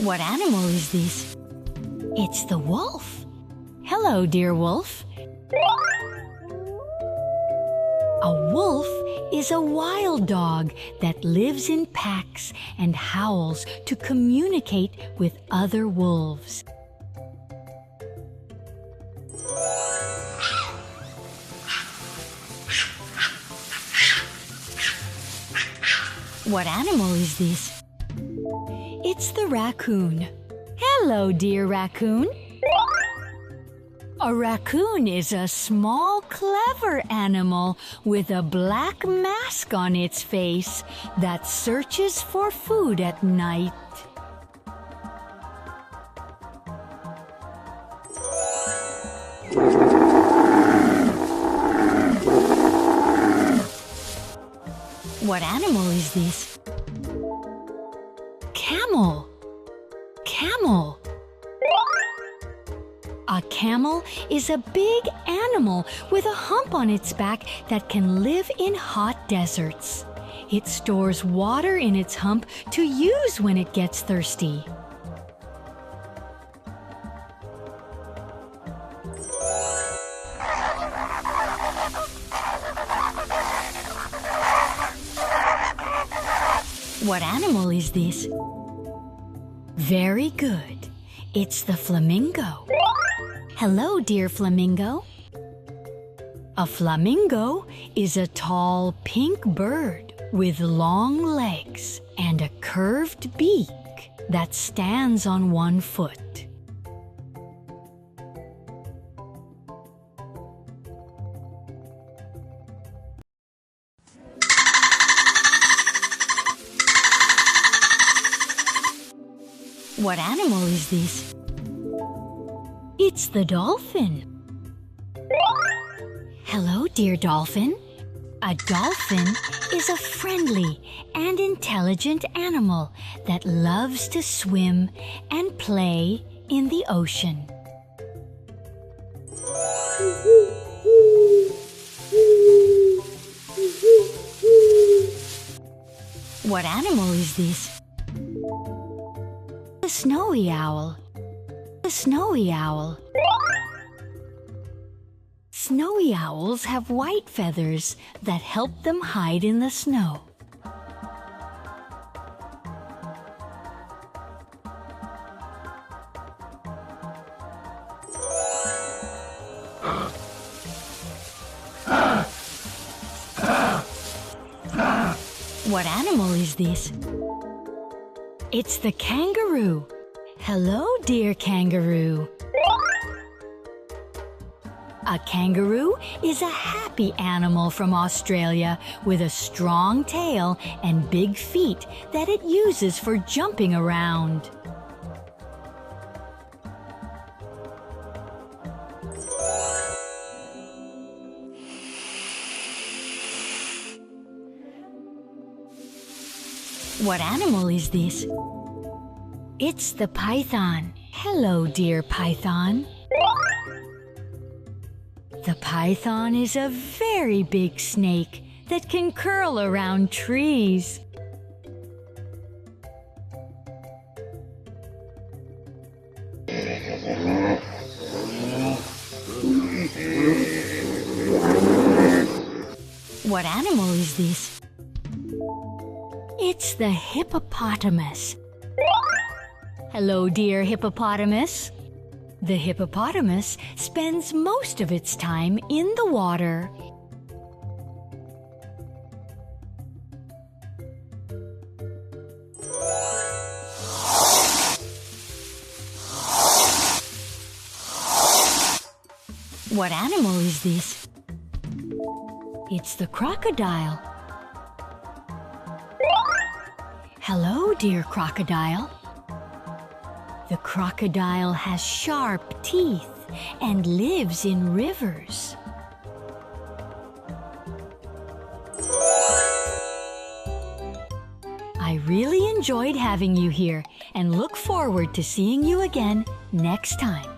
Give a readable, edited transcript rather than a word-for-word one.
What animal is this? It's the wolf. Hello, dear wolf. A wolf is a wild dog that lives in packs and howls to communicate with other wolves. What animal is this? It's the raccoon. Hello, dear raccoon. A raccoon is a small, clever animal with a black mask on its face that searches for food at night. What animal is this? Camel. Camel. A camel is a big animal with a hump on its back that can live in hot deserts. It stores water in its hump to use when it gets thirsty. What animal is this? Very good. It's the flamingo. Hello, dear flamingo. A flamingo is a tall pink bird with long legs and a curved beak that stands on one foot. What animal is this? It's the dolphin. Hello, dear dolphin. A dolphin is a friendly and intelligent animal that loves to swim and play in the ocean. What animal is this? The snowy owl. The snowy owl. Snowy owls have white feathers that help them hide in the snow. What animal is this? It's the kangaroo. Hello, dear kangaroo. A kangaroo is a happy animal from Australia with a strong tail and big feet that it uses for jumping around. What animal is this? It's the python. Hello, dear python. The python is a very big snake that can curl around trees. What animal is this? It's the hippopotamus. Hello, dear hippopotamus. The hippopotamus spends most of its time in the water. What animal is this? It's the crocodile. Hello, dear crocodile. The crocodile has sharp teeth and lives in rivers. I really enjoyed having you here and look forward to seeing you again next time.